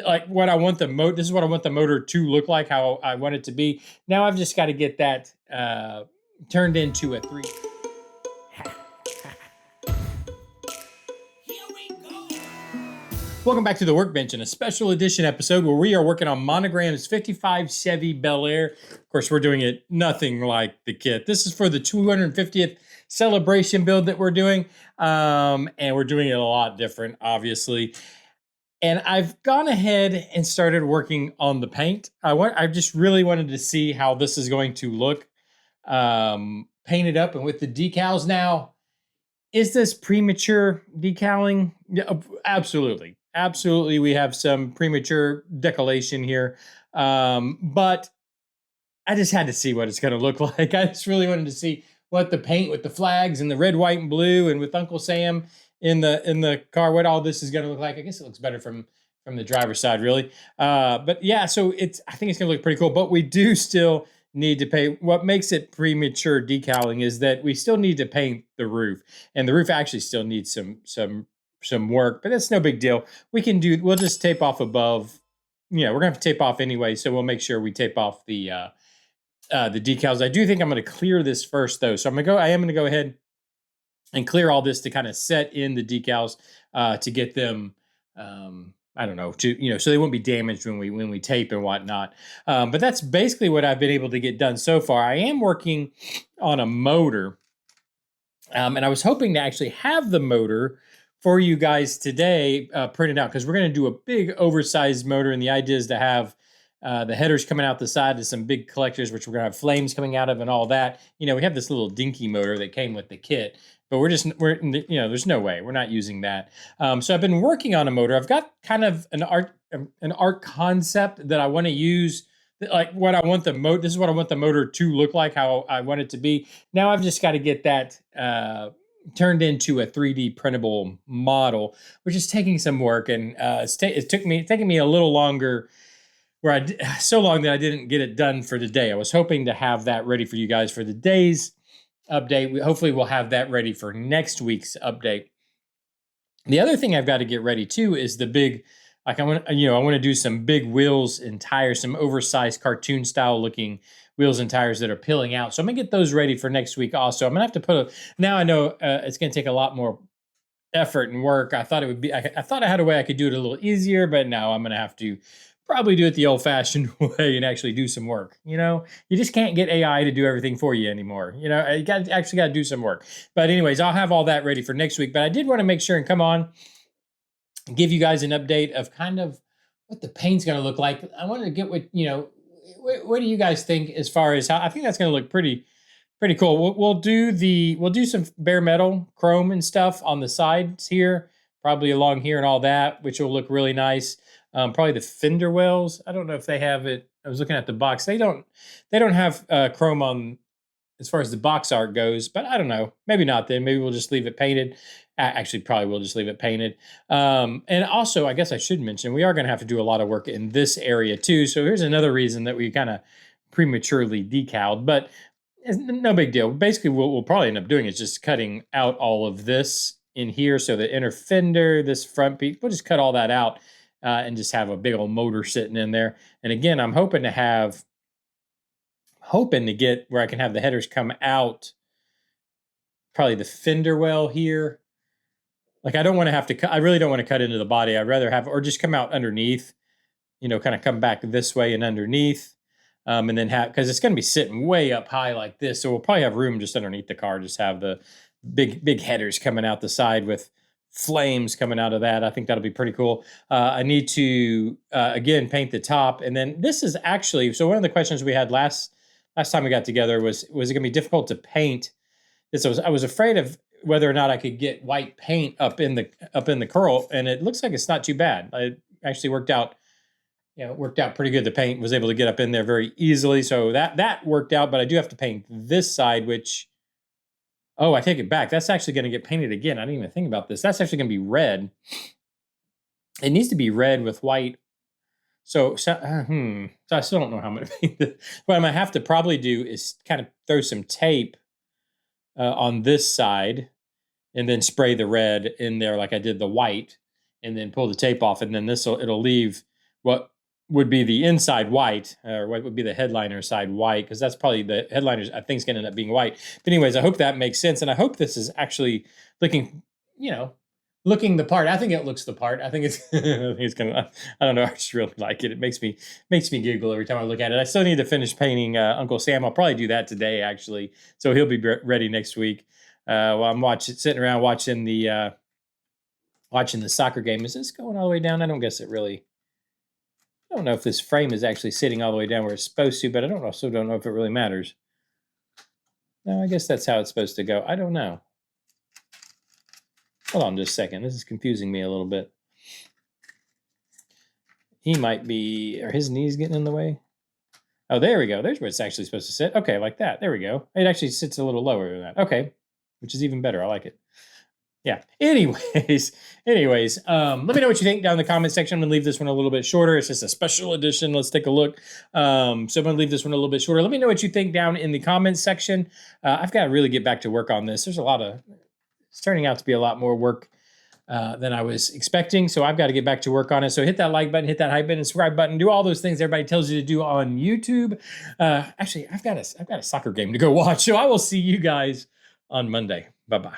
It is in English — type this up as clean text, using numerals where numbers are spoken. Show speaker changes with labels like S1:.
S1: like what I want the motor. This is what I want the motor to look like, how I want it to be. Now I've just got to get that turned into a three. Welcome back to the Workbench in a special edition episode where we are working on Monogram's 55 Chevy Bel Air. Of course, we're doing it nothing like the kit. This is for the 250th celebration build that we're doing, and we're doing it a lot different, obviously. And I've gone ahead and started working on the paint. I just really wanted to see how this is going to look painted up and with the decals now. Is this premature decaling? Yeah, absolutely. Absolutely. We have some premature decolation here. But I just had to see what it's going to look like. I just really wanted to see what the paint with the flags and the red, white, and blue, and with Uncle Sam in the car, what all this is going to look like. I guess it looks better from the driver's side, really. But yeah, so I think it's going to look pretty cool. But we do still need to paint. What makes it premature decaling is that we still need to paint the roof, and the roof actually still needs some work, but that's no big deal. We'll just tape off above. Yeah, we're gonna have to tape off anyway, so we'll make sure we tape off the decals. I do think I'm gonna clear this first though, so I am gonna go ahead and clear all this to kind of set in the decals to get them. I don't know, so they won't be damaged when we tape and whatnot. But that's basically what I've been able to get done so far. I am working on a motor, and I was hoping to actually have the motor for you guys today printed out, because we're going to do a big oversized motor, and the idea is to have the headers coming out the side to some big collectors, which we're going to have flames coming out of and all that. We have this little dinky motor that came with the kit, but there's no way we're not using that. So I've been working on a motor. I've got kind of an art concept that I want to use, like what I want the motor. This is what I want the motor to look like, how I want it to be. Now I've just got to get that turned into a 3D printable model, which is taking some work, and it's taking me a little longer. So long that I didn't get it done for today. I was hoping to have that ready for you guys for the day's update. Hopefully we'll have that ready for next week's update. The other thing I've got to get ready too is the big, like I want to do some big wheels and tires, some oversized cartoon style looking wheels and tires that are peeling out. So I'm gonna get those ready for next week also. I'm gonna have to now I know it's gonna take a lot more effort and work. I thought it would be, I thought I had a way I could do it a little easier, but now I'm gonna have to probably do it the old-fashioned way and actually do some work. You just can't get AI to do everything for you anymore. You actually got to do some work. But anyways, I'll have all that ready for next week. But I did want to make sure and come on, give you guys an update of kind of what the paint's going to look like. I wanted to get what do you guys think as far as how I think that's going to look pretty cool. We'll do some bare metal chrome and stuff on the sides here, probably along here and all that, which will look really nice. Probably the fender wells. I don't know if they have it. I was looking at the box. They don't have chrome on as far as the box art goes, but I don't know. Maybe not then. Maybe we'll just leave it painted. Actually, probably we'll just leave it painted. And also, I guess I should mention, we are going to have to do a lot of work in this area too. So here's another reason that we kind of prematurely decaled, but it's no big deal. Basically, what we'll probably end up doing is just cutting out all of this in here. So the inner fender, this front piece, we'll just cut all that out. And just have a big old motor sitting in there. And again, I'm hoping to get where I can have the headers come out, probably the fender well here. Like I don't want to have to cut, I really don't want to cut into the body. I'd rather have, or just come out underneath, kind of come back this way and underneath. And then because it's going to be sitting way up high like this. So we'll probably have room just underneath the car, just have the big headers coming out the side with flames coming out of that. I think that'll be pretty cool. I need to again paint the top, and then this is actually, so one of the questions we had last time we got together was it going to be difficult to paint this? I was afraid of whether or not I could get white paint up in the curl, and it looks like it's not too bad. It actually worked out. It worked out pretty good. The paint was able to get up in there very easily, so that worked out. But I do have to paint this side, which. Oh, I take it back. That's actually going to get painted again. I didn't even think about this. That's actually going to be red. It needs to be red with white. So I still don't know how I'm going to paint this. What I'm going to have to probably do is kind of throw some tape on this side and then spray the red in there like I did the white, and then pull the tape off, and then it'll leave what would be the inside white, or what would be the headliner side white, because that's probably the headliners, I think, is going to end up being white. But anyways, I hope that makes sense, and I hope this is actually looking, looking the part. I think it looks the part. I think it's, I think it's gonna. I don't know. I just really like it. It makes me giggle every time I look at it. I still need to finish painting Uncle Sam. I'll probably do that today, actually, so he'll be ready next week. While I'm sitting around watching the soccer game. Is this going all the way down? I don't guess it really. I don't know if this frame is actually sitting all the way down where it's supposed to, but I also don't know if it really matters. No, I guess that's how it's supposed to go. I don't know. Hold on just a second. This is confusing me a little bit. He might be, are his knees getting in the way? Oh, there we go. There's where it's actually supposed to sit. Okay, like that. There we go. It actually sits a little lower than that. Okay, which is even better. I like it. Yeah. Anyways, let me know what you think down in the comment section. I'm going to leave this one a little bit shorter. It's just a special edition. Let's take a look. So I'm going to leave this one a little bit shorter. Let me know what you think down in the comments section. I've got to really get back to work on this. There's it's turning out to be a lot more work than I was expecting. So I've got to get back to work on it. So hit that like button, hit that hype button, subscribe button, do all those things everybody tells you to do on YouTube. Actually, I've got a soccer game to go watch. So I will see you guys on Monday. Bye-bye.